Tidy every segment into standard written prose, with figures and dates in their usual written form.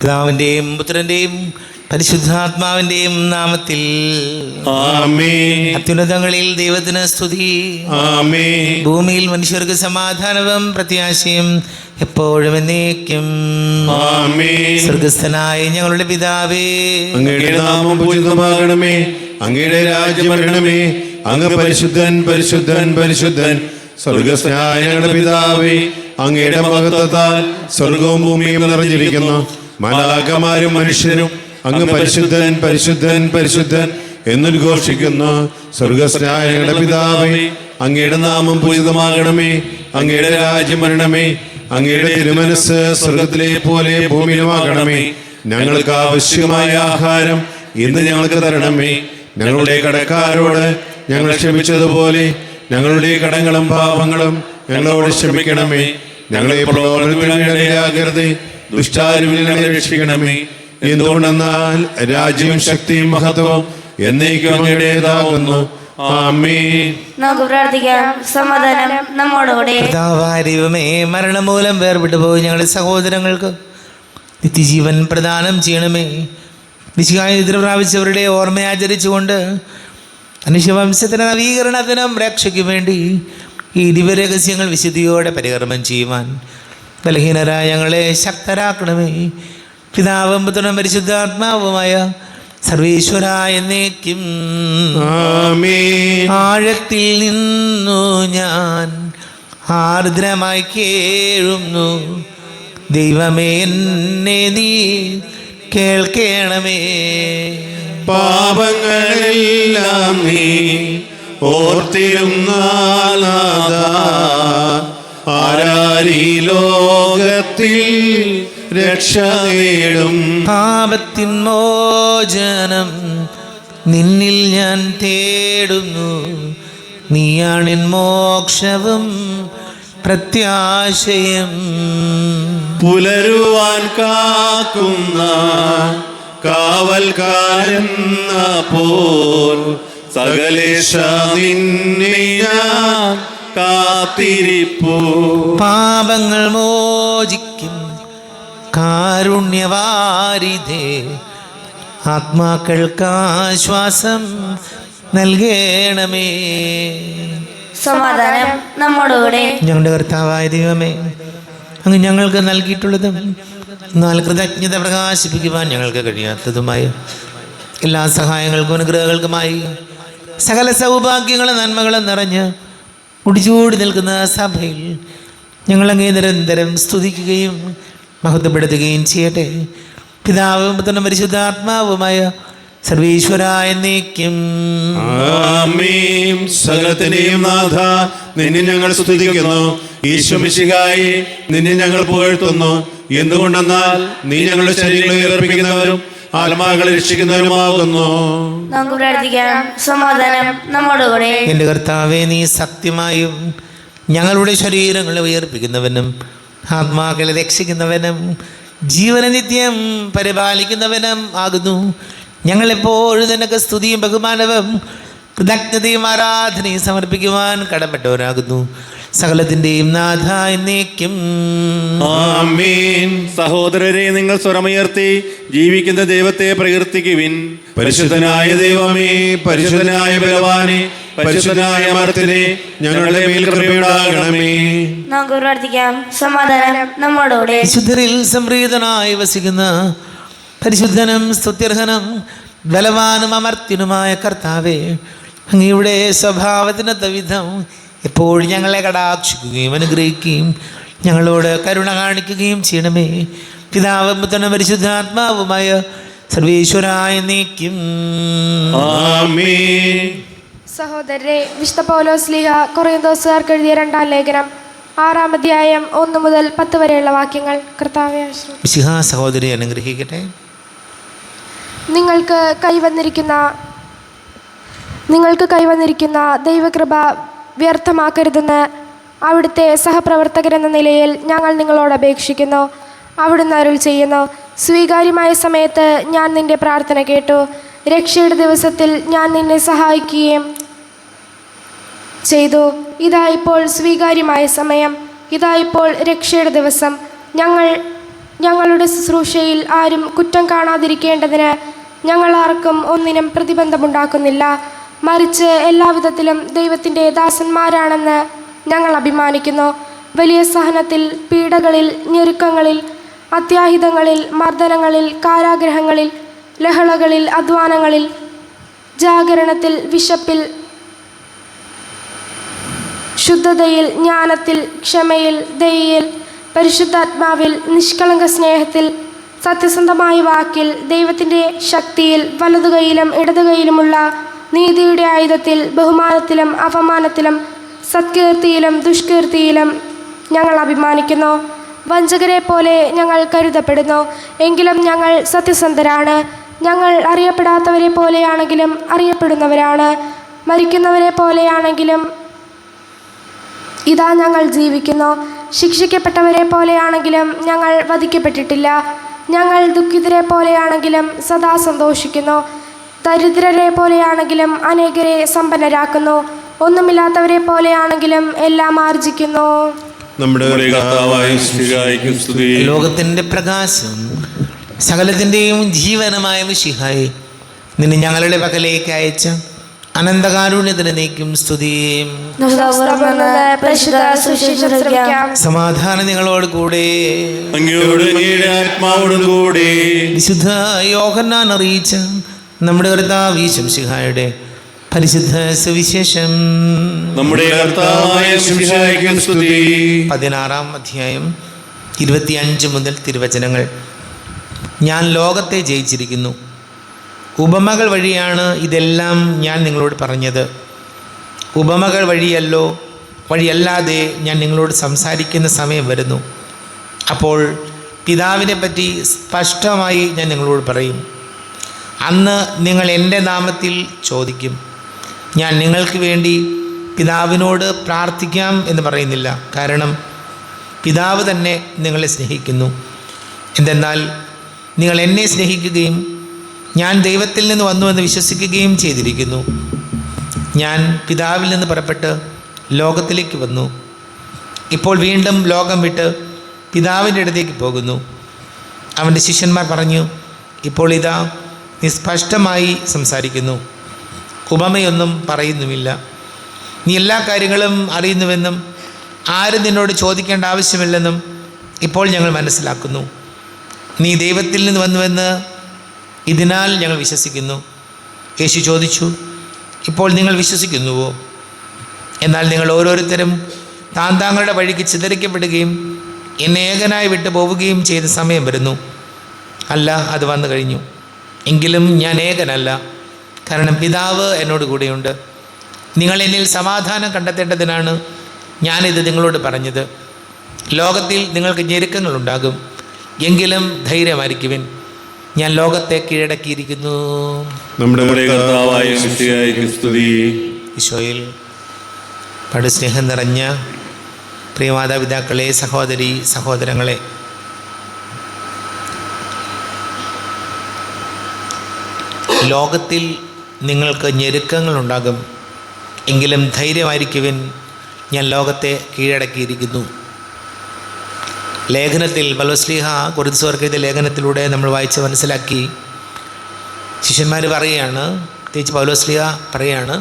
പിതാവിന്റെയും പുത്രന്റെയും പരിശുദ്ധാത്മാവിന്റെയും നാമത്തിൽ ആമേൻ. അത്യുന്നതങ്ങളിൽ ദൈവത്തിന് സ്തുതി. ആമേൻ. ഭൂമിയിൽ മനുഷ്യർക്ക് സമാധാനവും പ്രത്യാശയും എപ്പോഴും എന്നേക്കും. ആമേൻ. സ്വർഗസ്ഥനായ ഞങ്ങളുടെ പിതാവേ, അങ്ങയുടെ നാമം പൂജിതമാകണമേ. അങ്ങയുടെ രാജ്യം വരണമേ. അങ്ങ് പരിശുദ്ധൻ പരിശുദ്ധൻ പരിശുദ്ധൻ. സ്വർഗസ്ഥനായ ഞങ്ങളുടെ പിതാവേ, അങ്ങയുടെ മഹത്വത്താൽ സ്വർഗവും ഭൂമിയും നിറഞ്ഞിരിക്കുന്നു. മാലാഖമാരും മനുഷ്യരും അങ്ങ് പരിശുദ്ധൻ പരിശുദ്ധൻ പരിശുദ്ധൻ എന്നുദ്ഘോഷിക്കുന്നു. സ്വർഗസ്ഥനായ ഞങ്ങളുടെ പിതാവേ, അങ്ങയുടെ നാമം പൂജിതമാകണമേ. അങ്ങയുടെ രാജ്യം വരണമേ. അങ്ങയുടെ തിരുമനസ് സ്വർഗത്തിലെ പോലെ ഭൂമിയിലുമാകണമേ. ഞങ്ങൾക്ക് ആവശ്യമായ ആഹാരം ഇന്ന് ഞങ്ങൾക്ക് തരണമേ. ഞങ്ങളുടെ കടക്കാരോട് ഞങ്ങൾ ക്ഷമിച്ചതുപോലെ ഞങ്ങളുടെ കടങ്ങളും പാപങ്ങളും ഞങ്ങളോട് ക്ഷമിക്കണമേ. ഞങ്ങളെ പ്രലോഭനത്തിനിടയാകരുതേ, ദുഷ്ടാരൂപിൽ ഞങ്ങളെ രക്ഷിക്കണമേ. എന്തുകൊണ്ടെന്നാൽ രാജ്യവും ശക്തിയും മഹത്വവും എന്നേക്കും അങ്ങയുടേതാകുന്നു. ആമേൻ. നമുക്ക് പ്രാർത്ഥിക്കാം. സമാധാനം നമ്മോടുകൂടെ. പിതാവായ ദൈവമേ, മരണം മൂലം വേർപെട്ടു പോയി ഞങ്ങളുടെ സഹോദരങ്ങൾക്ക് നിത്യജീവൻ പ്രദാനം ചെയ്യണമേ. വിശുദ്ധായ നിദ്ര പ്രാപിച്ചവരുടെ ഓർമ്മയാചരിച്ചുകൊണ്ട് മനുഷ്യവംശത്തിന് നവീകരണത്തിനും രക്ഷയ്ക്കും വേണ്ടി ഈ ദിവ്യരഹസ്യങ്ങൾ വിശുദ്ധിയോടെ പരികർമ്മം ചെയ്യുവാൻ ബലഹീനരായ ഞങ്ങളെ ശക്തരാക്കണമേ. പിതാവും പുത്രനും പരിശുദ്ധാത്മാവുമായ സർവേശ്വരായ എന്നേക്കും. ആമേൻ. ആഴത്തിൽ നിന്നു ഞാൻ ആർദ്രമായി കേഴുന്നു. ദൈവമേ, എന്നെ നീ കേൾക്കണമേ. പാപങ്ങളെല്ലാം നീ ഓർത്തിരുന്നാലാത ആരാരീ ലോകത്തിൽ രക്ഷ നേടും. പാപത്തിൻ മോചനം നിന്നിൽ ഞാൻ തേടുന്നു. നീയാണിൻ മോക്ഷവും പ്രത്യാശയും. പുലരുവാൻ കാക്കുന്ന കാവൽക്കാരെന്ന പോൽ സകലേശ നിന്നെ ഞാൻ കാത്തിരിപ്പൂ. പാപങ്ങൾ മോചിക്കും കാരുണ്യവാരിധേ, ആത്മാക്കൾക്ക് ആശ്വാസം നൽകണമേ. സമാധാനം നമ്മോടുകൂടെ. ഞങ്ങളുടെ കർത്താവായ ദൈവമേ, അങ്ങ് ഞങ്ങൾക്ക് നൽകിയിട്ടുള്ളതും എന്നാൽ കൃതജ്ഞത പ്രകാശിപ്പിക്കുവാൻ ഞങ്ങൾക്ക് കഴിയാത്തതുമായ എല്ലാ സഹായങ്ങൾക്കും അനുഗ്രഹങ്ങൾക്കുമായി സകല സൗഭാഗ്യങ്ങളും നന്മകളും നിറഞ്ഞ് മുടിച്ചൂടി നിൽക്കുന്ന സഭയിൽ ഞങ്ങളങ്ങേ നിരന്തരം സ്തുതിക്കുകയും മഹത്വപ്പെടുത്തുകയും ചെയ്യട്ടെ. പിതാവും പുത്രനും പരിശുദ്ധാത്മാവുമായ സർവേശ്വരായ എന്നേക്കും. ആമേൻ. സകലത്തിന്റെയും നാഥ, നിന്നെ ഞങ്ങൾ സ്തുതിക്കുന്നു. ഈശോ മിശിഹായേ, നിന്നെ ഞങ്ങൾ പുകഴ്ത്തുന്നു. എന്തുകൊണ്ടെന്നാൽ നീ ഞങ്ങളുടെ ശരീരങ്ങളെ ഉയർപ്പിക്കുന്നവരും ആത്മാക്കളെ രക്ഷിക്കുന്നവരുമാകുന്നു. നമുക്ക് പ്രാർത്ഥിക്കാം. സമാധാനം നമ്മോടുകൂടെ. എൻ്റെ കർത്താവേ, നീ സത്യമായും ഞങ്ങളുടെ ശരീരങ്ങളെ ഉയർപ്പിക്കുന്നവനും ആത്മാക്കളെ രക്ഷിക്കുന്നവനും ജീവനെ നിത്യം പരിപാലിക്കുന്നവനും ആകുന്നു. ഞങ്ങളെപ്പോഴും നിനക്ക് സ്തുതിയും ബഹുമാനവും കൃതജ്ഞതയും ആരാധനയും സമർപ്പിക്കുവാൻ കടപ്പെട്ടവരാകുന്നു. സകലത്തിൻ്റെയും നാഥ എന്നേക്കും. ആമേൻ. സഹോദരരെ, നിങ്ങൾ സ്വരമുയർത്തി ജീവിക്കുന്ന ദൈവത്തെ പ്രകീർത്തിക്കുവിൻ. പരിശുദ്ധനായ ദൈവമേ, പരിശുദ്ധനായ ബലവാനെ, പരിശുദ്ധനായ അമർത്തിനെ, ഞങ്ങളുടെ മേൽ കൃപയുണ്ടാകണമേ. നമുക്ക് പ്രാർത്ഥിക്കാം. സമാധാനം നമ്മോടുകൂടെ. വിശുദ്ധരിൽ സംപ്രീതനായി വസിക്കുന്ന പരിശുദ്ധനും സ്തുത്യർഹനും ബലവാനും അമർത്യനുമായ കർത്താവേ, അങ്ങയുടെ സ്വഭാവത്തിനൊത്ത വിധം എപ്പോഴും ഞങ്ങളെ കടാക്ഷിക്കുകയും അനുഗ്രഹിക്കുകയും ഞങ്ങളോട് കരുണ കാണിക്കുകയും ചെയ്യണമേ. പിതാവും പുത്രനും പരിശുദ്ധാത്മാവുമായ സർവേശ്വരായ എന്നേക്കും. ആമേൻ. സഹോദരരെ, വിശുദ്ധ പൗലോസ്ലീഹ കൊറിന്തോസുകാർക്ക് എഴുതിയ 2-ാം ലേഖനം 6-ാം അധ്യായം 1 മുതൽ 10 വരെയുള്ള വാക്യങ്ങൾ. കർത്താവേ, ആശ്രയിക്കുന്നു. മിശിഹാ സഹോദരി അനുഗ്രഹിക്കട്ടെ. നിങ്ങൾക്ക് കൈവന്നിരിക്കുന്ന ദൈവകൃപ വ്യർത്ഥമാക്കരുതെന്ന് അവിടുത്തെ സഹപ്രവർത്തകരെന്ന നിലയിൽ ഞങ്ങൾ നിങ്ങളോട് അപേക്ഷിക്കുന്നു. അവിടുന്ന് അരുൾ ചെയ്യുന്നു: സ്വീകാര്യമായ സമയത്ത് ഞാൻ നിന്റെ പ്രാർത്ഥന കേട്ടു. രക്ഷയുടെ ദിവസത്തിൽ ഞാൻ നിന്നെ സഹായിക്കുകയും ചെയ്തു. ഇതാ ഇപ്പോൾ സ്വീകാര്യമായ സമയം, ഇതാ ഇപ്പോൾ രക്ഷയുടെ ദിവസം. ഞങ്ങൾ ഞങ്ങളുടെ ശുശ്രൂഷയിൽ ആരും കുറ്റം കാണാതിരിക്കേണ്ടതിന് ഞങ്ങൾ ആർക്കും ഒന്നിനും പ്രതിബന്ധമുണ്ടാക്കുന്നില്ല. മറിച്ച് എല്ലാവിധത്തിലും ദൈവത്തിൻ്റെ ദാസന്മാരാണെന്ന് ഞങ്ങൾ അഭിമാനിക്കുന്നു. വലിയ സഹനത്തിൽ, പീഡകളിൽ, ഞെരുക്കങ്ങളിൽ, അത്യാഹിതങ്ങളിൽ, മർദ്ദനങ്ങളിൽ, കാരാഗ്രഹങ്ങളിൽ, ലഹളകളിൽ, അധ്വാനങ്ങളിൽ, ജാഗരണത്തിൽ, വിശപ്പിൽ, ശുദ്ധതയിൽ, ജ്ഞാനത്തിൽ, ക്ഷമയിൽ, ദയയിൽ, പരിശുദ്ധാത്മാവിൽ, നിഷ്കളങ്ക സ്നേഹത്തിൽ, സത്യസന്ധമായ വാക്കിൽ, ദൈവത്തിൻ്റെ ശക്തിയിൽ, വലതുകൈയിലും ഇടതുകൈയിലുമുള്ള നീതിയുടെ ആയുധത്തിൽ, ബഹുമാനത്തിലും അപമാനത്തിലും, സത്കീർത്തിയിലും ദുഷ്കീർത്തിയിലും ഞങ്ങൾ അഭിമാനിക്കുന്നു. വഞ്ചകരെ പോലെ ഞങ്ങൾ കരുതപ്പെടുന്നു, എങ്കിലും ഞങ്ങൾ സത്യസന്ധരാണ്. ഞങ്ങൾ അറിയപ്പെടാത്തവരെ പോലെയാണെങ്കിലും അറിയപ്പെടുന്നവരാണ്. മരിക്കുന്നവരെ പോലെയാണെങ്കിലും ഇതാ ഞങ്ങൾ ജീവിക്കുന്നു. ശിക്ഷിക്കപ്പെട്ടവരെ പോലെയാണെങ്കിലും ഞങ്ങൾ വധിക്കപ്പെട്ടിട്ടില്ല. ഞങ്ങൾ ദുഃഖിതരെ പോലെയാണെങ്കിലും സദാ സന്തോഷിക്കുന്നു. ദരിദ്രരെ പോലെയാണെങ്കിലും അനേകരെ സമ്പന്നരാക്കുന്നു. ഒന്നുമില്ലാത്തവരെ പോലെയാണെങ്കിലും എല്ലാം ആർജിക്കുന്നു. നമ്മുടെ കർത്താവായ മിശിഹായ്ക്ക് സ്തുതി. ലോകത്തിൻ്റെ പ്രകാശം, സകലത്തിൻ്റെയും ജീവനമായ മിശിഹായി, നിന്നെ ഞങ്ങളുടെ പക്കലേക്ക് അയച്ച അനന്തകാരുണ്യത്തിന് നീക്കും സ്തുതിയും. പരിശുദ്ധ സുവിശേഷം ശ്രവിക്കാം. സമാധാനം നിങ്ങളോട് കൂടെ. അങ്ങയോട് അങ്ങയുടെ ആത്മാവോടും കൂടെ. വിശുദ്ധ യോഹന്നാൻ അറിയിച്ച നമ്മുടെ കർത്താവ് മിശിഹായുടെ പരിശുദ്ധ സുവിശേഷം. നമ്മുടെ കർത്താവായ മിശിഹായ്ക്ക് സ്തുതി. 16-ാം അധ്യായം 25 മുതൽ തിരുവചനങ്ങൾ. ഞാൻ ലോകത്തെ ജയിച്ചിരിക്കുന്നു. ഉപമകൾ വഴിയാണ് ഇതെല്ലാം ഞാൻ നിങ്ങളോട് പറഞ്ഞത്. ഉപമകൾ വഴിയല്ലാതെ ഞാൻ നിങ്ങളോട് സംസാരിക്കുന്ന സമയം വരുന്നു. അപ്പോൾ പിതാവിനെ പറ്റി സ്പഷ്ടമായി ഞാൻ നിങ്ങളോട് പറയും. അന്ന് നിങ്ങൾ എൻ്റെ നാമത്തിൽ ചോദിക്കും. ഞാൻ നിങ്ങൾക്ക് വേണ്ടി പിതാവിനോട് പ്രാർത്ഥിക്കാം എന്ന് പറയുന്നില്ല, കാരണം പിതാവ് തന്നെ നിങ്ങളെ സ്നേഹിക്കുന്നു. എന്തെന്നാൽ നിങ്ങൾ എന്നെ സ്നേഹിക്കുകയും ഞാൻ ദൈവത്തിൽ നിന്ന് വന്നുവെന്ന് വിശ്വസിക്കുകയും ചെയ്തിരിക്കുന്നു. ഞാൻ പിതാവിൽ നിന്ന് പുറപ്പെട്ട് ലോകത്തിലേക്ക് വന്നു. ഇപ്പോൾ വീണ്ടും ലോകം വിട്ട് പിതാവിൻ്റെ അടുത്തേക്ക് പോകുന്നു. അവൻ്റെ ശിഷ്യന്മാർ പറഞ്ഞു, ഇപ്പോൾ ഇതാ നീ സ്പഷ്ടമായി സംസാരിക്കുന്നു, ഉപമയൊന്നും പറയുന്നുമില്ല. നീ എല്ലാ കാര്യങ്ങളും അറിയുന്നുവെന്നും ആരും നിന്നോട് ചോദിക്കേണ്ട ആവശ്യമില്ലെന്നും ഇപ്പോൾ ഞങ്ങൾ മനസ്സിലാക്കുന്നു. നീ ദൈവത്തിൽ നിന്ന് വന്നുവെന്ന് ഇതിനാൽ ഞങ്ങൾ വിശ്വസിക്കുന്നു. യേശു ചോദിച്ചു, ഇപ്പോൾ നിങ്ങൾ വിശ്വസിക്കുന്നുവോ? എന്നാൽ നിങ്ങൾ ഓരോരുത്തരും താങ്കളുടെ വഴിക്ക് ചിതറിക്കപ്പെടുകയും എന്നെ ഏകനായി വിട്ടു പോവുകയും ചെയ്ത സമയം വരുന്നു. അല്ല, അത് വന്നു കഴിഞ്ഞു. എങ്കിലും ഞാൻ ഏകനല്ല, കാരണം പിതാവ് എന്നോട് കൂടെയുണ്ട്. നിങ്ങൾ എന്നിൽ സമാധാനം കണ്ടെത്തേണ്ടതിനാണ് ഞാനിത് നിങ്ങളോട് പറഞ്ഞത്. ലോകത്തിൽ നിങ്ങൾക്ക് ഞെരുക്കങ്ങളുണ്ടാകും, എങ്കിലും ധൈര്യമായിരിക്കുവിൻ, ഞാൻ ലോകത്തെ കീഴടക്കിയിരിക്കുന്നു. നമ്മുടെ കർത്താവായ മിശിഹായ്ക്ക് സ്തുതി. ഈശോയിൽ പടു സ്നേഹം നിറഞ്ഞ പ്രിയമാതാപിതാക്കളെ, സഹോദരി സഹോദരങ്ങളെ, ലോകത്തിൽ നിങ്ങൾക്ക് ഞെരുക്കങ്ങളുണ്ടാകും, എങ്കിലും ധൈര്യമായിരിക്കുവിൻ, ഞാൻ ലോകത്തെ കീഴടക്കിയിരിക്കുന്നു. ലേഖനത്തിൽ പൗലോസ്ലീഹ കൊരിന്ത്യർക്ക് എഴുതിയ ലേഖനത്തിലൂടെ നമ്മൾ വായിച്ച് മനസ്സിലാക്കി. ശിഷ്യന്മാർ പറയുകയാണ്, പ്രത്യേകിച്ച് പൗലോസ്ലീഹ പറയുകയാണ്,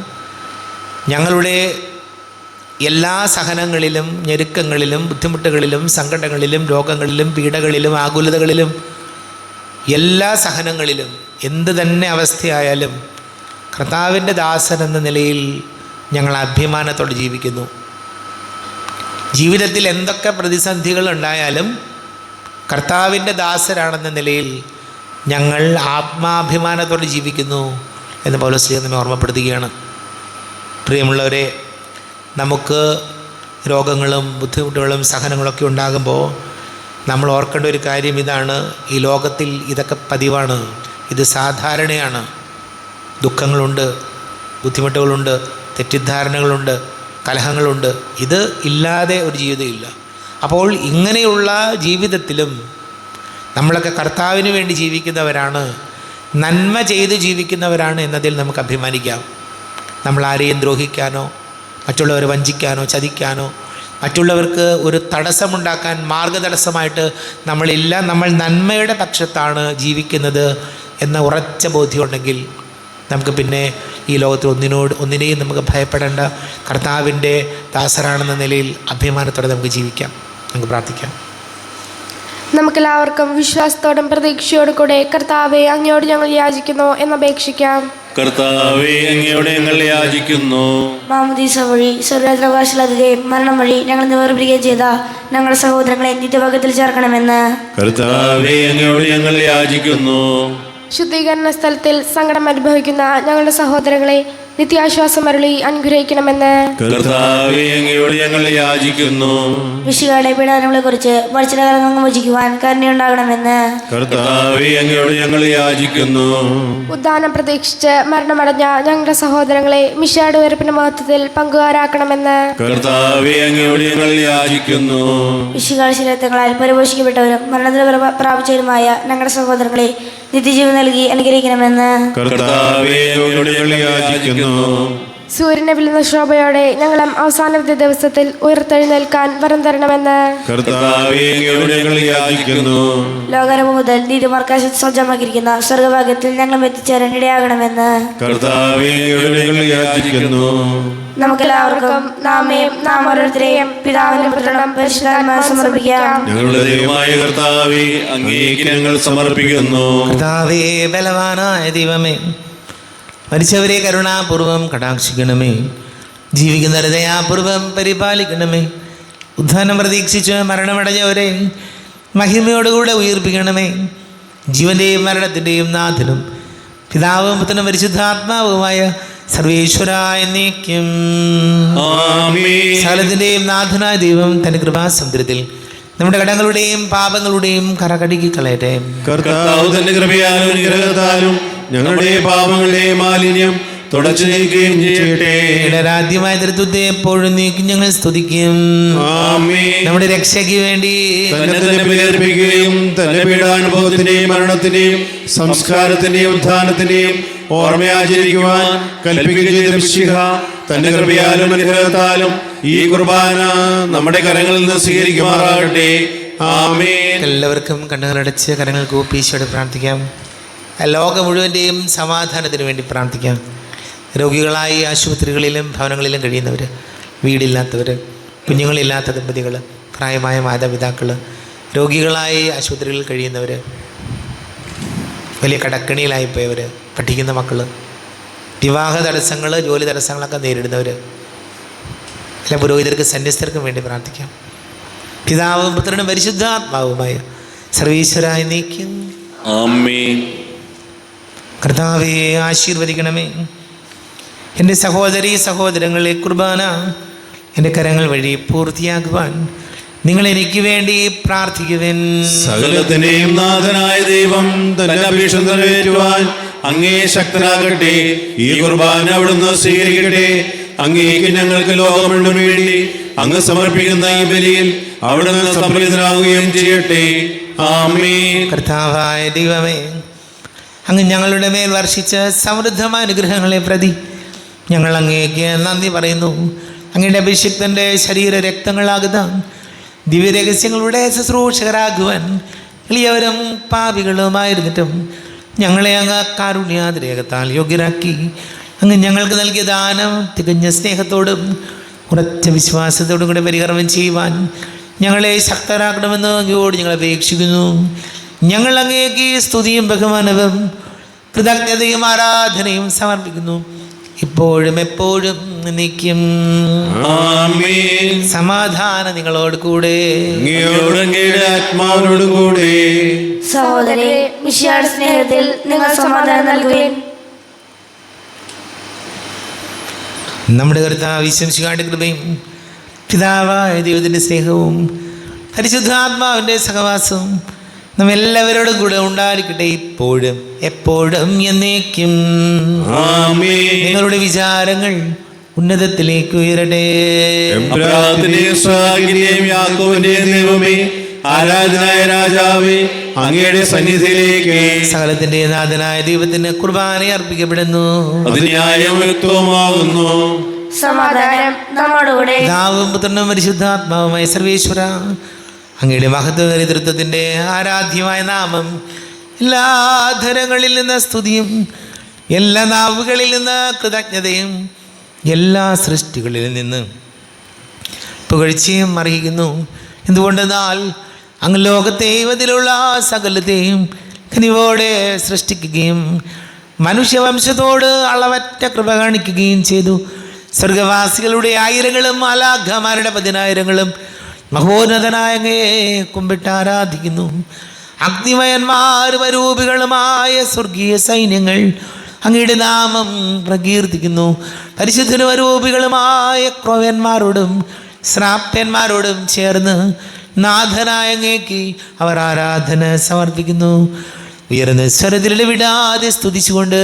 ഞങ്ങളുടെ എല്ലാ സഹനങ്ങളിലും ഞെരുക്കങ്ങളിലും ബുദ്ധിമുട്ടുകളിലും സങ്കടങ്ങളിലും രോഗങ്ങളിലും പീഡകളിലും ആകുലതകളിലും എല്ലാ സഹനങ്ങളിലും എന്ത് തന്നെ അവസ്ഥയായാലും കർത്താവിൻ്റെ ദാസൻ എന്ന നിലയിൽ ഞങ്ങൾ അഭിമാനത്തോടെ ജീവിക്കുന്നു. ജീവിതത്തിൽ എന്തൊക്കെ പ്രതിസന്ധികൾ ഉണ്ടായാലും കർത്താവിൻ്റെ ദാസരാണെന്ന നിലയിൽ ഞങ്ങൾ ആത്മാഭിമാനത്തോടെ ജീവിക്കുന്നു എന്ന് പൗലോസ് നമ്മെ ഓർമ്മപ്പെടുത്തുകയാണ്. പ്രിയമുള്ളവരെ, നമുക്ക് രോഗങ്ങളും ബുദ്ധിമുട്ടുകളും സഹനങ്ങളൊക്കെ ഉണ്ടാകുമ്പോൾ നമ്മൾ ഓർക്കേണ്ട ഒരു കാര്യം ഇതാണ്: ഈ ലോകത്തിൽ ഇതൊക്കെ പതിവാണ്, ഇത് സാധാരണയാണ്. ദുഃഖങ്ങളുണ്ട്, ബുദ്ധിമുട്ടുകളുണ്ട്, തെറ്റിദ്ധാരണകളുണ്ട്, കലഹങ്ങളുണ്ട്. ഇത് ഇല്ലാതെ ഒരു ജീവിതമില്ല. അപ്പോൾ ഇങ്ങനെയുള്ള ജീവിതത്തിലും നമ്മളൊക്കെ കർത്താവിന് വേണ്ടി ജീവിക്കുന്നവരാണ്, നന്മ ചെയ്ത് ജീവിക്കുന്നവരാണ് എന്നതിൽ നമുക്ക് അഭിമാനിക്കാം. നമ്മൾ ആരെയും ദ്രോഹിക്കാനോ മറ്റുള്ളവരെ വഞ്ചിക്കാനോ ചതിക്കാനോ മറ്റുള്ളവർക്ക് ഒരു തടസ്സമുണ്ടാക്കാൻ മാർഗതടസ്സമായിട്ട് നമ്മളില്ല. നമ്മൾ നന്മയുടെ പക്ഷത്താണ് ജീവിക്കുന്നത് എന്ന ഉറച്ച ബോധ്യമുണ്ടെങ്കിൽ നമുക്ക് പിന്നെ ഈ ലോകത്തിൽ ഒന്നിനെയും നമുക്ക് ഭയപ്പെടേണ്ട. കർത്താവിൻ്റെ ദാസരാണെന്ന നിലയിൽ അഭിമാനത്തോടെ നമുക്ക് ജീവിക്കാം. നമുക്ക് പ്രാർത്ഥിക്കാം. നമുക്കെല്ലാവർക്കും വിശ്വാസത്തോടും പ്രതീക്ഷയോടും കൂടെ കർത്താവെ അങ്ങയോട് ഞങ്ങൾ യാചിക്കുന്നു എന്നപേക്ഷിക്കാം. കർത്താവേ, അങ്ങയോട് ഞങ്ങൾ യാചിക്കുന്നു. മാമുദീസ വഴി സ്വർഗ്ഗാവകാശികളാകുകയും മരണം വഴി ഞങ്ങൾ നിവർപ്പിക്കുകയും ചെയ്ത ഞങ്ങളുടെ സഹോദരങ്ങളെ നിത്യഭാഗത്തിൽ ചേർക്കണമെന്ന് കർത്താവേ, അങ്ങയോട് ഞങ്ങൾ യാചിക്കുന്നു. ശുദ്ധീകരണ സ്ഥലത്തിൽ സങ്കടം അനുഭവിക്കുന്ന ഞങ്ങളുടെ സഹോദരങ്ങളെ നിത്യാശ്വാസം അരുളി അനുഗ്രഹിക്കണമെന്ന് കർത്താവേ, അങ്ങയോട് ഞങ്ങൾ യാചിക്കുന്നു. വിശുകളുടെ പീഡനങ്ങളെ കുറിച്ച് മരിച്ചവരെ മോചിക്കുവാൻ കരുണയുണ്ടാകണമെന്ന് കർത്താവേ, അങ്ങയോട് ഞങ്ങൾ യാചിക്കുന്നു. ഉദ്ധാനം പ്രതീക്ഷിച്ച് മരണമടഞ്ഞ ഞങ്ങളുടെ സഹോദരങ്ങളെ മിശിഹായുടെ ഉയർപ്പിന്റെ മഹത്വത്തിൽ പങ്കുകാരാക്കണമെന്ന് കർത്താവേ, അങ്ങയോട് ഞങ്ങൾ യാചിക്കുന്നു. വിശുകൾ ശരീരങ്ങളാൽ പരിപോഷിക്കപ്പെട്ടവരും മരണത്തിന് പ്രാപിച്ചവരുമായ ഞങ്ങളുടെ സഹോദരങ്ങളെ നിത്യജീവൻ നൽകി അനുഗ്രഹിക്കണമെന്ന് കർത്താവേ, അങ്ങയോട് ഞങ്ങൾ യാചിക്കുന്നു. സൂര്യനെ വിളുന്ന ശോഭയോടെ ഞങ്ങളും അവസാന വിധി ദിവസത്തിൽ ഉയർത്തെഴുന്നേൽക്കാൻ വരം തരണമെന്ന് കർത്താവേ, അങ്ങയോട് ഞങ്ങൾ യാചിക്കുന്നു. ലോകാരംഭം മുതൽ നീതിമാർക്കായി സജ്ജമാക്കിയിരിക്കുന്ന സ്വർഗഭാഗ്യത്തിൽ ഞങ്ങളും എത്തിച്ചേരാൻ ഇടയാകണമെന്ന് കർത്താവേ, അങ്ങയോട് ഞങ്ങൾ യാചിക്കുന്നു. നമുക്കെല്ലാവർക്കും നാം ഓരോരുത്തരെയും പിതാവിനും പുത്രനും പരിശുദ്ധാത്മാവിനും സമർപ്പിക്കാം. ഞങ്ങളുടെ ദൈവമായ കർത്താവേ, അങ്ങേക്ക് ഞങ്ങൾ സമർപ്പിക്കുന്നു. കർത്താവേ, ബലവാനായ ദൈവമേ, മരിച്ചവരെ കരുണാപൂർവം കടാക്ഷിക്കണമേ. ജീവിക്കുന്നവരെ ദയാപൂർവം പരിപാലിക്കണമേ. ഉദ്ധാനം പ്രതീക്ഷിച്ച് മരണമടഞ്ഞവരെ മഹിമയോടുകൂടെ ഉയർപ്പിക്കണമേ. ജീവൻ്റെയും മരണത്തിൻ്റെയും നാഥനും പിതാവും പുത്രനും പരിശുദ്ധാത്മാവുമായ സർവേശ്വരായ എന്നേക്കും ആമേൻ. സകലത്തിൻ്റെയും നാഥനായ ദൈവം തൻ്റെ കൃപാസമുദ്രത്തിൽ നമ്മുടെ കടങ്ങളുടെയും പാപങ്ങളുടെയും കറകടുക്കി കളയട്ടെ. കർത്താവ് തന്റെ കൃപയാലും അനുഗ്രഹത്താലും ഞങ്ങളുടെ പാപങ്ങളുടെ മാലിന്യം തുടച്ചു നീക്കുകയും ചെയ്യട്ടെ. ആദ്യമായ തൃത്വത്തെ എപ്പോഴും നീക്കി ഞങ്ങൾ സ്തുതിക്കും. ആമേൻ. നമ്മുടെ രക്ഷയ്ക്ക് വേണ്ടി തന്നെ തന്നെ ബലിയർപ്പിക്കുകയും തന്റെ പീഡാനുഭവത്തിന്റെയും മരണത്തിന്റെയും സംസ്കാരത്തിന്റെയും ഉത്ഥാനത്തിന്റെയും ഓർമ്മയാചരിക്കുവാൻ കൽപ്പിക്കുകയും ചെയ്ത മിശിഹ തന്റെ കൃപയാലും അനുഗ്രഹത്താലും ഈ കുർബാന നമ്മുടെ കരങ്ങളിൽ നിന്ന് സ്വീകരിക്കുമാറാകട്ടെ. ആമേൻ. എല്ലാവർക്കും കണ്ണുകളടച്ച് കരങ്ങൾ കൂപ്പി ഈശോയോട് പ്രാർത്ഥിക്കാം. ലോകം മുഴുവൻ്റെയും സമാധാനത്തിന് വേണ്ടി പ്രാർത്ഥിക്കാം. രോഗികളായി ആശുപത്രികളിലും ഭവനങ്ങളിലും കഴിയുന്നവർ, വീടില്ലാത്തവർ, കുഞ്ഞുങ്ങളില്ലാത്ത ദമ്പതികൾ, പ്രായമായ മാതാപിതാക്കൾ, രോഗികളായി ആശുപത്രികളിൽ കഴിയുന്നവർ, വലിയ കടക്കണിയിലായിപ്പോയവർ, പഠിക്കുന്ന മക്കൾ, വിവാഹ തടസ്സങ്ങൾ, ജോലി തടസ്സങ്ങളൊക്കെ നേരിടുന്നവർ, എല്ലാ പുരോഹിതർക്ക് സന്യസ്തർക്കും വേണ്ടി പ്രാർത്ഥിക്കാം. പിതാവും പുത്രനും പരിശുദ്ധാത്മാവുമായ സർവീശ്വരായി നീക്കും. ആമേൻ. കർത്താവെ, ആശീർവദിക്കണമേ. എൻ്റെ സഹോദരീ സഹോദരങ്ങളെ, കുർബാന എൻ്റെ കരങ്ങൾ വഴി പൂർത്തിയാക്കുവാൻ നിങ്ങൾ എനിക്ക് വേണ്ടി പ്രാർത്ഥിക്കുവിൻ. സകലത്തിന്റെയും നാഥനായ ദൈവം തന്റെ അപേക്ഷ നിറവേറ്റുവാൻ അങ്ങേ ശക്തനാകട്ടെ. ഈ കുർബാന അവിടുന്ന് സ്വീകരിക്കട്ടെ. അങ്ങേക്ക് ഞങ്ങൾക്ക് ലോകം മുഴുവൻ വേണ്ടി അങ്ങ് സമർപ്പിക്കുന്ന ഈ ബലിയിൽ അവിടുന്ന് സംപ്രീതനാകുകയും ചെയ്യട്ടെ. ആമേൻ. കർത്താവായ ദൈവമേ, അങ്ങ് ഞങ്ങളുടെ മേൽ വർഷിച്ച സമൃദ്ധമായ അനുഗ്രഹങ്ങളെ പ്രതി ഞങ്ങൾ അങ്ങേക്ക് നന്ദി പറയുന്നു. അങ്ങയുടെ അഭിഷിക്തൻ്റെ ശരീര രക്തങ്ങളാകുന്ന ദിവ്യരഹസ്യങ്ങളുടെ ശുശ്രൂഷകരാകുവാൻ എളിയവരും പാപികളുമായിരുന്നിട്ടും ഞങ്ങളെ അങ്ങ് കാരുണ്യാതിരേകത്താൽ യോഗ്യരാക്കി. അങ്ങ് ഞങ്ങൾക്ക് നൽകിയ ദാനം തികഞ്ഞ സ്നേഹത്തോടും ഉറച്ച വിശ്വാസത്തോടും കൂടെ പരികർമ്മം ചെയ്യുവാൻ ഞങ്ങളെ ശക്തരാക്കണമെന്ന് അങ്ങയോട് ഞങ്ങൾ അപേക്ഷിക്കുന്നു. ഞങ്ങൾ അങ്ങേക്ക് സ്തുതിയും ബഹുമാനവും കൃതജ്ഞതയും ആരാധനയും സമർപ്പിക്കുന്നു, ഇപ്പോഴും എപ്പോഴും നിൽക്കും. ആമേൻ. സമാധാനം നിങ്ങളോട് കൂടെ. അങ്ങയോടും അങ്ങയുടെ ആത്മാവിനോടും കൂടെ. സഹോദരരെ, മിശിഹായുടെ സ്നേഹത്തിൽ നിങ്ങൾ സമാധാനം നൽകുവിൻ. നമ്മുടെ കർത്താവ് ഈശോമിശിഹായുടെ കൃപയും പിതാവായ ദൈവത്തിൻ്റെ സ്നേഹവും പരിശുദ്ധാത്മാവിൻ്റെ സഹവാസവും നമ്മെല്ലാവരോടും കൂടെ ഉണ്ടായിരിക്കട്ടെ, ഇപ്പോഴും എപ്പോഴും എന്നേക്കും. ആമേൻ. നിങ്ങളുടെ വിചാരങ്ങൾ ഉന്നതത്തിലേക്ക് ഉയരട്ടെ. അബ്രാഹത്തിന്റെയും ഇസ്ഹാക്കിന്റെയും യാക്കോബിന്റെയും ദൈവമേ, ആരാധനായ രാജാവേ, അങ്ങയുടെ സന്നിധിയിലേക്ക് സകലത്തിൻ്റെ നാഥനായ ദൈവത്തിന് കുർബാന അർപ്പിക്കപ്പെടുന്നു. അത് ന്യായവും വ്യക്തവുമാകുന്നു. സമാധാനം നമ്മോടുകൂടെ. പിതാവും പുത്രനും പരിശുദ്ധാത്മാവുമായ സർവേശ്വര, അങ്ങയുടെ മഹത്വ നേതൃത്വത്തിൻ്റെ ആരാധ്യമായ നാമം എല്ലാ ധരങ്ങളിൽ നിന്ന് സ്തുതിയും എല്ലാ നാവുകളിൽ നിന്ന് കൃതജ്ഞതയും എല്ലാ സൃഷ്ടികളിൽ നിന്ന് പുകഴ്ചയും അറിയിക്കുന്നു. എന്തുകൊണ്ടെന്നാൽ അങ്ങ് ലോകത്തെയും അതിലുള്ള സകലത്തെയും കനിവോടെ സൃഷ്ടിക്കുകയും മനുഷ്യവംശത്തോട് അളവറ്റ കൃപ കാണിക്കുകയും ചെയ്തു. സ്വർഗവാസികളുടെ ആയിരങ്ങളും മാലാഖമാരുടെ 10,000ങ്ങളും മഹോന്നതനായ അങ്ങയെ കുമ്പിട്ട് ആരാധിക്കുന്നു. അഗ്നിമയന്മാരും അരൂപികളുമായ സ്വർഗീയ സൈന്യങ്ങൾ അങ്ങയുടെ നാമം പ്രകീർത്തിക്കുന്നു. പരിശുദ്ധരും അരൂപികളുമായ ക്രോവ്യന്മാരോടും ശ്രാപ്യന്മാരോടും ചേർന്ന് നാഥനായ അങ്ങേക്ക് അവർ ആരാധന സമർപ്പിക്കുന്നു. ഉയർന്ന സ്വരത്തിൽ വിടാതെ സ്തുതിച്ചുകൊണ്ട്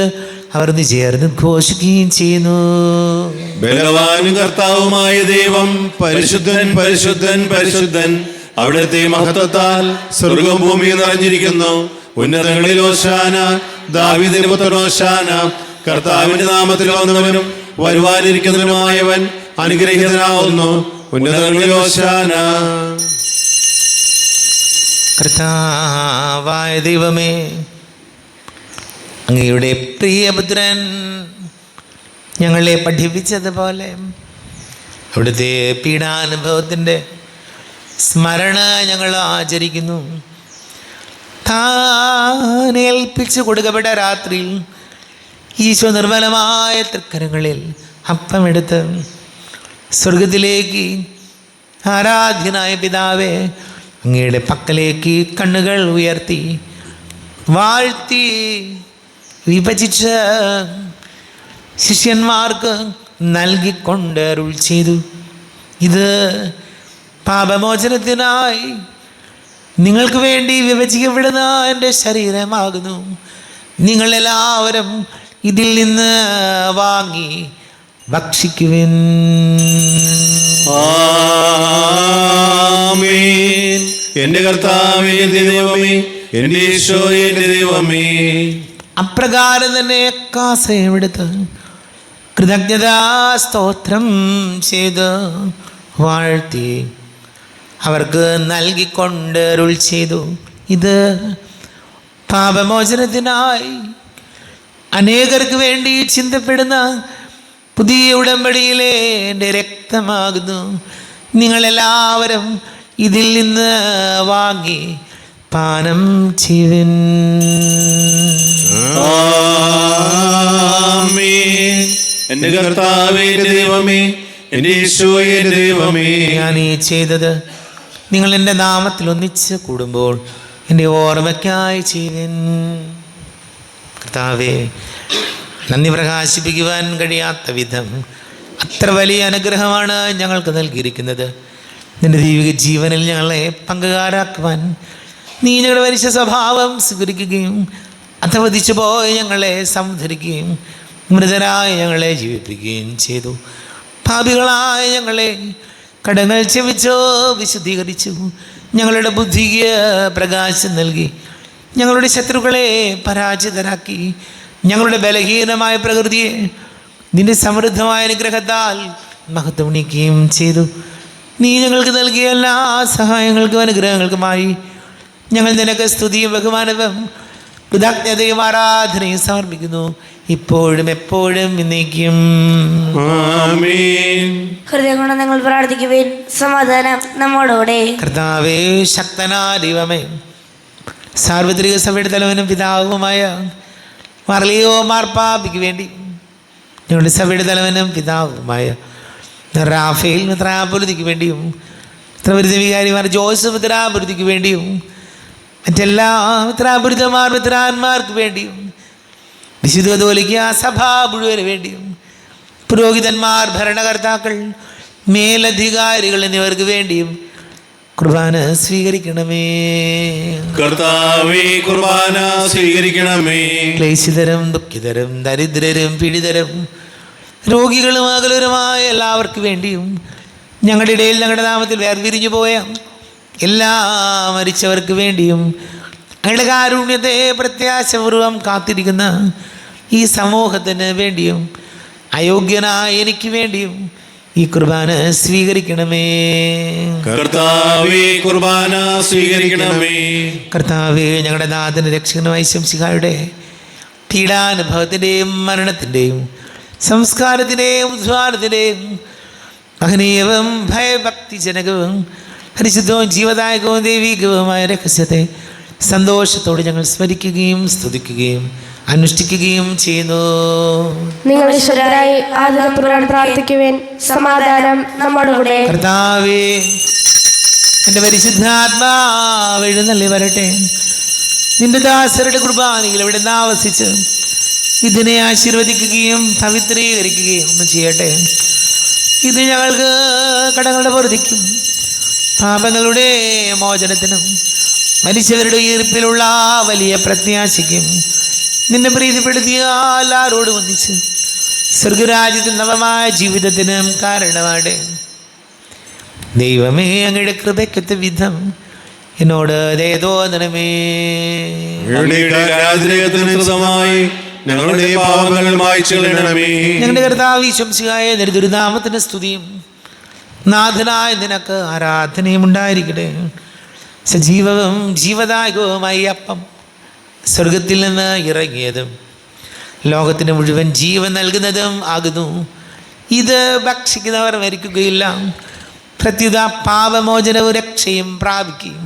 അവർ ചേർന്ന് ഘോഷിക്കുകയും ചെയ്യുന്നു. ബലവാനും കർത്താവുമായ ദൈവം പരിശുദ്ധൻ പരിശുദ്ധൻ പരിശുദ്ധൻ, അവിടുത്തെ മഹത്വത്താൽ സ്വർഗവും ഭൂമിയും നിറഞ്ഞിരിക്കുന്നു. ഉന്നതങ്ങളിൽ ഓശാന, ദാവീദിന്റെ പുത്രൻ ഓശാന. കർത്താവിന്റെ നാമത്തിൽ വന്നവനും വരുവാനിരിക്കുന്നവനുമായവൻ അനുഗ്രഹീതനാവുന്നു. ഉന്നതങ്ങളിൽ ഓശാന. കർത്താവായ ദൈവമേ, അങ്ങയുടെ പ്രിയപുത്രൻ ഞങ്ങളെ പഠിപ്പിച്ചതുപോലെ അവിടുത്തെ പീഡാനുഭവത്തിൻ്റെ സ്മരണ ഞങ്ങൾ ആചരിക്കുന്നു. താൻ ഏൽപ്പിച്ചു കൊടുക്കപ്പെട്ട രാത്രിയിൽ ഈശോ നിർമ്മലമായ തൃക്കരങ്ങളിൽ അപ്പമെടുത്ത് സ്വർഗത്തിലേക്ക് ആരാധ്യനായ പിതാവേ അങ്ങയുടെ പക്കലേക്ക് കണ്ണുകൾ ഉയർത്തി വാഴ്ത്തി വിഭജിച്ച് ശിഷ്യന്മാർക്ക് നൽകിക്കൊണ്ട് അരുൾ ചെയ്തു. ഇത് പാപമോചനത്തിനായി നിങ്ങൾക്ക് വേണ്ടി വിഭജിക്കപ്പെടുന്ന എൻ്റെ ശരീരമാകുന്നു. നിങ്ങളെല്ലാവരും ഇതിൽ നിന്ന് വാങ്ങി ഭക്ഷിക്കുവിൻ. ആമേൻ. എന്റെ കർത്താവേ, എന്റെ ദൈവമേ, എന്റെ ഈശോയേ, എന്റെ ദൈവമേ. അപ്രകാരം തന്നെ കാസയെടുത്ത് കൃതജ്ഞതാ സ്തോത്രം ചെയ്ത് വാഴ്ത്തി അവർക്ക് നൽകിക്കൊണ്ട് അരുൾ ചെയ്തു. ഇത് പാപമോചനത്തിനായി അനേകർക്ക് വേണ്ടി ചിന്തപ്പെടുന്ന പുതിയ ഉടമ്പടിയിലെ എൻ്റെ രക്തമാകുന്നു. നിങ്ങളെല്ലാവരും ഇതിൽ നിന്ന് വാങ്ങി പാനം ചെയ്യുവിൻ. ആമേൻ. എന്റെ കർത്താവേ, എന്റെ ദൈവമേ, എന്റെ ഈശോയേ, എന്റെ ദൈവമേ. ഞാൻ ഈ ചെയ്തത് നിങ്ങൾ എൻ്റെ നാമത്തിൽ ഒന്നിച്ച് കൂടുമ്പോൾ എൻ്റെ ഓർമ്മയ്ക്കായി ചെയ്യുവിൻ. കർത്താവേ, നന്ദി പ്രകാശിപ്പിക്കുവാൻ കഴിയാത്ത വിധം അത്ര വലിയ അനുഗ്രഹമാണ് ഞങ്ങൾക്ക് നൽകിയിരിക്കുന്നത്. നിന്റെ ദൈവിക ജീവനിൽ ഞങ്ങളെ പങ്കുകാരാക്കുവാൻ നീ ഞങ്ങളുടെ മനുഷ്യ സ്വഭാവം സ്വീകരിക്കുകയും അധവധിച്ചു പോയ ഞങ്ങളെ സംധരിക്കുകയും മൃതരായ ഞങ്ങളെ ജീവിപ്പിക്കുകയും ചെയ്തു. പാപികളായ ഞങ്ങളെ കടങ്ങൾ ക്ഷമിച്ചോ വിശുദ്ധീകരിച്ചു. ഞങ്ങളുടെ ബുദ്ധിക്ക് പ്രകാശം നൽകി ഞങ്ങളുടെ ശത്രുക്കളെ പരാജിതരാക്കി. ഞങ്ങളുടെ ബലഹീനമായ പ്രകൃതിയെ നിന്റെ സമൃദ്ധമായ അനുഗ്രഹത്താൽ മഹത്വണിക്കുകയും ചെയ്തു. നീ ഞങ്ങൾക്ക് നൽകിയ എല്ലാ സഹായങ്ങൾക്കും അനുഗ്രഹങ്ങൾക്കുമായി ഞങ്ങൾ നിനക്ക് സ്തുതിയും ബഹുമാനവും കൃതജ്ഞതയും ആരാധനയും സമർപ്പിക്കുന്നു, ഇപ്പോഴും എപ്പോഴും എന്നേക്കും. ആമേൻ. ഹൃദയം കൊണ്ട് നിങ്ങൾ പ്രാർത്ഥിക്കുവിൻ. സമാധാനം നമ്മോടുകൂടെ. കർത്താവേ, ശക്തനായ ദൈവമേ, സാർവത്രിക സഭയുടെ തലവനും പിതാവുമായ മാർലിയോ മാർപ്പാപ്പയ്ക്ക് വേണ്ടി ഞങ്ങളുടെ സഭയുടെ തലവനും പിതാവുമായ റാഫേൽ മിത്രാപുരത്തിക്ക് വേണ്ടിയും മിത്രപുരത്തെ വികാരിമാർ ജോസഫ് മിത്രാപുരത്തിക്ക് വേണ്ടിയും മറ്റെല്ലാ മിത്രാപുരത്തമാർ മിത്രാന്മാർക്ക് വേണ്ടിയും വിശുദ്ധ കത്തോലിക്ക സഭ മുഴുവന് വേണ്ടിയും പുരോഹിതന്മാർ, ഭരണകർത്താക്കൾ, മേലധികാരികൾ എന്നിവർക്ക് വേണ്ടിയും കുർബാന സ്വീകരിക്കണമേ. കർത്താവേ, കുർബാന സ്വീകരിക്കണമേ. ക്ലേശിതരും ദുഃഖിതരും ദരിദ്രരും പീഡിതരും രോഗികളും അകലരുമായ എല്ലാവർക്കും വേണ്ടിയും ഞങ്ങളുടെ ഇടയിൽ ഞങ്ങളുടെ നാമത്തിൽ വേർതിരിഞ്ഞു പോയ എല്ലാ മരിച്ചവർക്ക് വേണ്ടിയും അങ്ങയുടെ കാരുണ്യത്തെ പ്രത്യാശപൂർവം കാത്തിരിക്കുന്ന ഈ സമൂഹത്തിന് വേണ്ടിയും അയോഗ്യനായ എനിക്ക് വേണ്ടിയും ഈ കുർബാന സ്വീകരിക്കണമേ. കർത്താവേ, കുർബാന സ്വീകരിക്കണമേ. കർത്താവേ, ഞങ്ങളുടെ നാഥന് രക്ഷകനുമായ ശംസിഹായുടെ പീഡാനുഭവത്തിൻ്റെയും മരണത്തിൻ്റെയും സംസ്കാരത്തിൻ്റെയും ഉദ്ധാനത്തിൻ്റെയും മഹനീയവും ഭയഭക്തിജനകവും പരിശുദ്ധവും ജീവദായകവും ദൈവികവുമായ രഹസ്യത്തെ സന്തോഷത്തോടെ ഞങ്ങൾ സ്മരിക്കുകയും സ്തുതിക്കുകയും അനുഷ്ഠിക്കുകയും ചെയ്യുന്നു. നിങ്ങൾ ഈശ്വരനായി ആദരപൂർവ്വം പ്രാർത്ഥിക്കുവേൻ. സമാധാനം നമ്മോടുകൂടെ. കർത്താവേ, എൻ്റെ പരിശുദ്ധാത്മാവ് എഴുന്നള്ളി വരട്ടെ. നിന്റെ ദാസരുടെ കുർബാനയിൽ ഇവിടെ നിന്ന് ആവസിച്ച് ഇതിനെ ആശീർവദിക്കുകയും പവിത്രീകരിക്കുകയും ചെയ്യട്ടെ. ഇത് ഞങ്ങൾക്ക് കടങ്ങളുടെ പൊറുതിക്കും പാപങ്ങളുടെ മോചനത്തിനും മരിച്ചവരുടെ ഈർപ്പിലുള്ള വലിയ പ്രത്യാശയ്ക്കും നിന്നെ പ്രീതിപ്പെടുത്തിയ എല്ലാവരോടും ഒന്നിച്ച് സ്വർഗരാജ്യത്തിൽ നവമായ ജീവിതത്തിനും കാരണമാടെ. ദൈവമേ, അങ്ങയുടെ കൃപയ്ക്കൊത്ത വിധം എന്നോട് ദയ തോന്നണമേ. ഞങ്ങളുടെ പാപങ്ങൾ മായ്ച്ചു കളയണമേ. ഞങ്ങളുടെ കർത്താവ് ശംസിഹായ ദുരിതാമത്തിന് സ്തുതിയും നാഥനായ നിനക്ക് ആരാധനയും ഉണ്ടായിരിക്കട്ടെ. സജീവവും ജീവദായകവുമായി അപ്പം സ്വർഗത്തിൽ നിന്ന് ഇറങ്ങിയതും ലോകത്തിന് മുഴുവൻ ജീവൻ നൽകുന്നതും ആകുന്നു. ഇത് ഭക്ഷിക്കുന്നവർ മരിക്കുകയില്ല, പ്രത്യുത പാപമോചനവും രക്ഷയും പ്രാപിക്കുകയും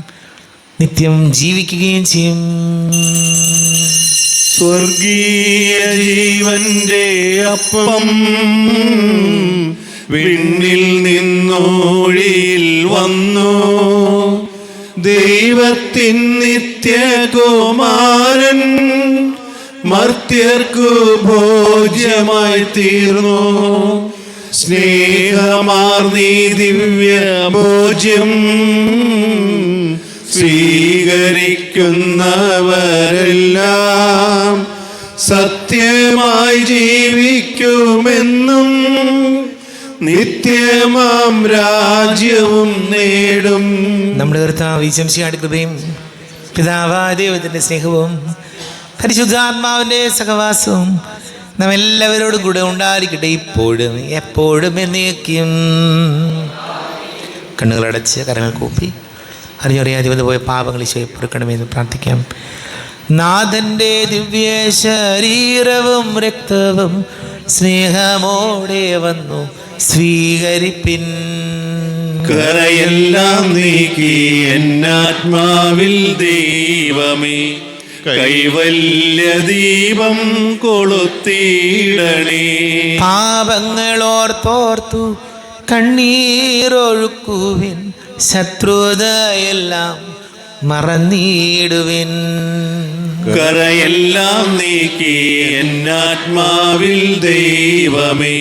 നിത്യം ജീവിക്കുകയും ചെയ്യും. സ്വർഗീയ ജീവന്റെ അപ്പം വിണ്ണിൽ നിന്നോഴിയിൽ വന്നു, ദൈവത്തിൻ നിത്യകുമാരൻ മർത്യർക്കു ഭോജ്യമായി തീർന്നു. സ്നേഹമാർന്നീ ദിവ്യ ഭോജ്യം സ്വീകരിക്കുന്നവരെല്ലാം സത്യമായി ജീവിക്കുമെന്നും നിത്യമാം രാജ്യവും നേടും. നമ്മുടെ കർത്താവ് ശംസിഹായുടെ കൃപയും പിതാവായ ദൈവത്തിൻ്റെ സ്നേഹവും പരിശുദ്ധാത്മാവിൻ്റെ സഹവാസവും നാം എല്ലാവരോടും കൂടെ ഉണ്ടായിരിക്കട്ടെ, ഇപ്പോഴും എപ്പോഴും എന്നേക്കും. കണ്ണുകളടച്ച് കരങ്ങൾ കൂപ്പി അറിഞ്ഞറിയാതെ വന്നു പോയ പാപങ്ങൾ ഈശോയെ പൊറുക്കണമെന്ന് പ്രാർത്ഥിക്കാം. നാഥൻ്റെ ദിവ്യ ശരീരവും രക്തവും സ്നേഹമോടെ വന്നു സ്വീകരിപ്പിൻ. കരയെല്ലാം നീക്കി എന്നാത്മാവിൽ ദൈവമേ കൈവല്യ ദീപം കൊളുത്തിയിടണേ. പാപങ്ങളോർത്തോർത്തു കണ്ണീരൊഴുക്കുവിൻ, ശത്രുതയെല്ലാം മറന്നിടുവിൻ. കരയെല്ലാം നീക്കി എന്നാത്മാവിൽ ദൈവമേ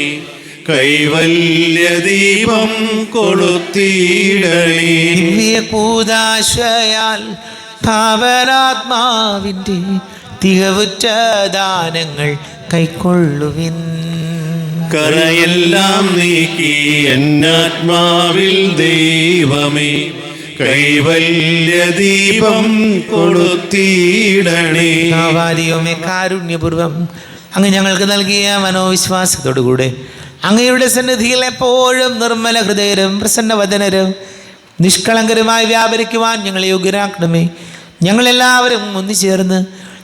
കൈവല്യ ദീപം കൊളുത്തിയിടണേ. ദിവ്യ കൂദാശയാൽ പാവനാത്മാവിൻ്റെ തികവുറ്റ ദാനങ്ങൾ കൈക്കൊള്ളുവിൻ. കരയെല്ലാം നീക്കി എന്നാത്മാവിൽ ദൈവമേ കൈവല്യ ദീപം കൊളുത്തിയിടണേ. ദൈവമേ, കാരുണ്യപൂർവം അങ്ങ് ഞങ്ങൾക്ക് നൽകിയ മനോവിശ്വാസത്തോടുകൂടെ അങ്ങയുടെ സന്നിധിയിൽ എപ്പോഴും നിർമ്മല ഹൃദയരും പ്രസന്നവദനരും നിഷ്കളങ്കരുമായി വ്യാപരിക്കുവാൻ ഞങ്ങളെ യോഗ്യരാക്കണമേ. ഞങ്ങളെല്ലാവരും ഒന്നുചേർന്ന്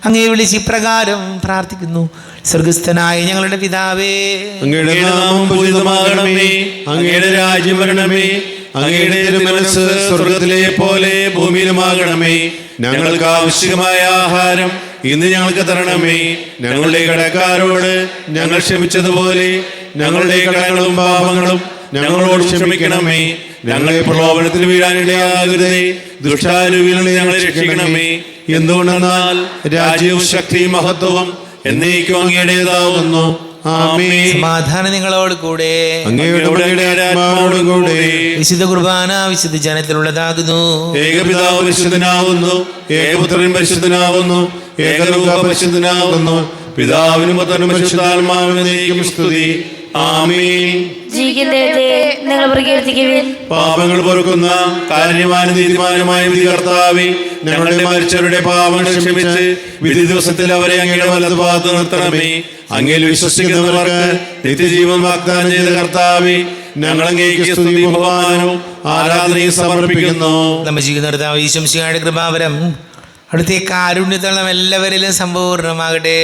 അങ്ങയെ വിളിച്ച് ഇപ്രകാരം പ്രാർത്ഥിക്കുന്നു. സ്വർഗസ്ഥനായ ഞങ്ങളുടെ പിതാവേ, അങ്ങയുടെ നാമം പൂജിതമാകണമേ. അങ്ങയുടെ രാജ്യം വരണമേ. അങ്ങയുടെ തിരുമനസ്സ് സ്വർഗത്തിലെ പോലെ ഭൂമിയിലുമാകണമേ. ഞങ്ങൾക്ക് ആവശ്യമായ ആഹാരം ഇന്ന് ഞങ്ങൾക്ക് തരണമേ. ഞങ്ങളുടെ കടക്കാരോട് ഞങ്ങൾ ക്ഷമിച്ചതുപോലെ ഞങ്ങളുടെ കടങ്ങളും പാപങ്ങളും ഞങ്ങളോട് ക്ഷമിക്കണമേ. ഞങ്ങളെ പ്രലോഭനത്തിൽ വീഴാനിടയാകരുതേ, ദുഷ്ടാരൂപിയിൽ നിന്ന് ഞങ്ങളെ രക്ഷിക്കണമേ. എന്തുകൊണ്ടെന്നാൽ രാജ്യവും ശക്തിയും മഹത്വവും എന്നേക്കും അങ്ങയുടേതാവുന്നു. ആമേൻ. സമാധാനം നിങ്ങളോട് കൂടെ. അങ്ങയുടെ ആത്മാവോടും കൂടെ. വിശുദ്ധ കുർബാന വിശുദ്ധ ജനത്തിലുള്ളതാകുന്നു. ഏകപിതാവ് പരിശുദ്ധനാവുന്നു, ഏകപുത്രൻ പരിശുദ്ധനാവുന്നു, ഏകരൂപ പരിശുദ്ധനാവുന്നു. പിതാവിനും പുത്രനും പരിശുദ്ധാത്മാവിനും സ്തുതി. ആമീൻ. ജീവിക്കുന്ന ദൈവത്തെ നിങ്ങൾ പ്രകീർത്തിക്കുവിൻ. പാപങ്ങൾ പൊറുക്കുന്ന കാരുണ്യവാനും നീതിമാനുമായ വിധികർത്താവേ, ഞങ്ങളുടെ മരിച്ചവരുടെ പാപങ്ങൾ ക്ഷമിച്ച് വിധി ദിവസത്തിൽ അവരെ അങ്ങയുടെ വലതുഭാഗത്ത് നിർത്തണമേ. അങ്ങയിൽ വിശ്വസിക്കുന്നവർക്ക് നിത്യജീവൻ വാഗ്ദാനം ചെയ്ത കർത്താവേ, ഞങ്ങൾ അങ്ങേക്ക് സ്തുതിയും ബഹുമാനവും ആരാധനയും സമർപ്പിക്കുന്നു. നമ്മൾ ജീവിക്കുന്ന ഈശംശിയുടെ കൃപാവരം അവിടുത്തെ കാരുണ്യത്തിൽ നാം എല്ലാവരിലും സമ്പൂർണ്ണമാകട്ടെ.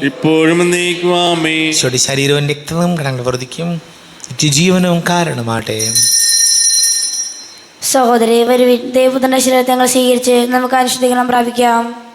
ഇപ്പോഴും എന്നേക്കും ആമേൻ. ഈശോയുടെ ശരീരവും രക്തവും കടങ്ങൾ വർദ്ധിക്കും നിത്യജീവനവും കാരണമാട്ടെ. സഹോദരി വരുവിൻ, ദൈവപുത്രന്റെ ശരീരത്തെ ഞങ്ങൾ സ്വീകരിച്ച് നമുക്ക് അനുഷ്ഠിക്കണം പ്രാപിക്കാം.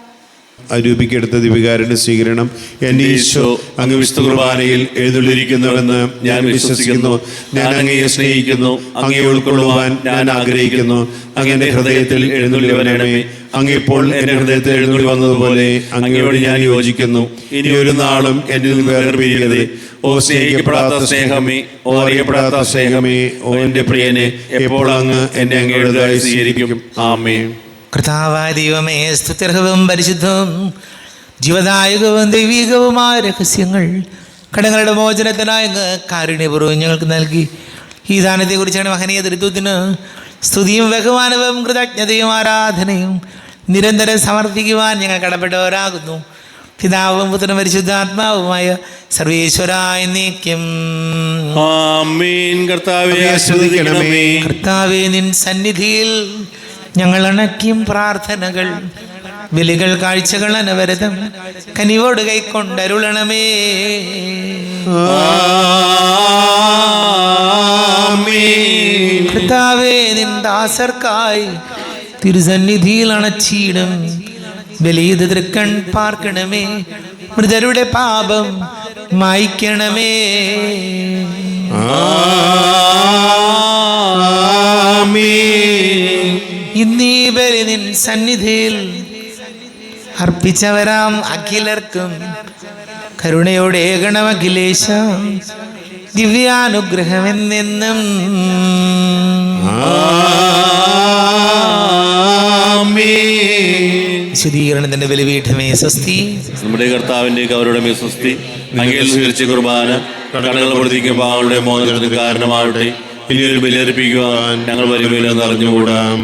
അരൂപിക്കെടുത്ത ദിവികാരന്റെ സ്വീകരണം. എന്റെ ഈശോ അങ്ങ് വിശുദ്ധ കുർബാനയിൽ എഴുന്നള്ളിരിക്കുന്നുവെന്ന് ഞാൻ വിശ്വസിക്കുന്നു. ഞാൻ അങ്ങയെ സ്നേഹിക്കുന്നു. അങ്ങയെ ഉൾക്കൊള്ളുവാൻ ഞാൻ ആഗ്രഹിക്കുന്നു. അങ്ങയുടെ ഹൃദയത്തിൽ എഴുന്നള്ളി വരണമേ. അങ്ങിപ്പോൾ എന്റെ ഹൃദയത്തിൽ എഴുന്നള്ളി വന്നതുപോലെ അങ്ങയോട് ഞാൻ യോജിക്കുന്നു. ഇനി ഒരു നാളും എന്നിൽ നിന്ന് വേർപിരിയരുതേ. ഓ സ്നേഹിക്കപ്പെടാത്ത സ്നേഹമേ, ഓ അറിയപ്പെടാത്ത സ്നേഹമേ, ഓ എന്റെ പ്രിയനെ, എപ്പോൾ അങ്ങ് എന്നെ അങ്ങയുടേതായി സ്വീകരിക്കും. ആമേൻ. കർത്താവായ ദൈവമേ, സ്തുത്യർഹവും പരിശുദ്ധവും ജീവദായകവും ദൈവികവുമായ രഹസ്യങ്ങൾ കടങ്ങളുടെ മോചനത്തിനായി അങ്ങ് കാരുണ്യപൂർവ്വം ഞങ്ങൾക്ക് നൽകി. ഈ ദാനത്തെക്കുറിച്ചാണ് മഹനീയ തൃത്വത്തിന് സ്തുതിയും ബഹുമാനവും കൃതജ്ഞതയും ആരാധനയും നിരന്തരം സമർപ്പിക്കുവാൻ ഞങ്ങൾ കടപ്പെട്ടവരാകുന്നു. പിതാവും പുത്രനും പരിശുദ്ധാത്മാവുമായ സർവേശ്വരായ എന്നേക്കും ആമേൻ. കർത്താവേ ആശീർവദിക്കണമേ. കർത്താവേ, നിൻ സന്നിധിയിൽ ഞങ്ങൾ അണയ്ക്കും പ്രാർത്ഥനകൾ ബലികൾ കാഴ്ചകൾ അനവരതം കനിവോട് കൈക്കൊണ്ടരുളണമേ. കർത്താവേ, നിൻ ദാസർക്കായി തിരുസന്നിധിയിൽ അണച്ചിടും ബലിയത് തൃക്കൺ പാർക്കണമേ. മൃതരുടെ പാപം മായ്ക്കണമേ. ഇന്നീ ബലി നിൻ സന്നിധിയിൽ അർപ്പിച്ചവരാം അഖിലർക്കും കരുണയോടെ ഏകണം അഖിലേശ ദിവ്യാനുഗ്രഹമെന്നെന്നും. വിശുദ്ധീകരണത്തിന്റെ ബലിപീഠമേ സ്വസ്തി. നമ്മുടെ കർത്താവിന്റെ അവരുടെ സ്വസ്തി. അങ്ങയിൽ സ്വീകരിച്ച കുർബാന കടകൾ പ്രവർത്തിക്കും പാവങ്ങളുടെ മോചനത്തിന് കാരണമാവട്ടെ. ഇനിയൊരു ബലിയർപ്പിക്കുവാൻ ഞങ്ങൾ വരുമില്ലെന്ന് അറിഞ്ഞുകൂടാം.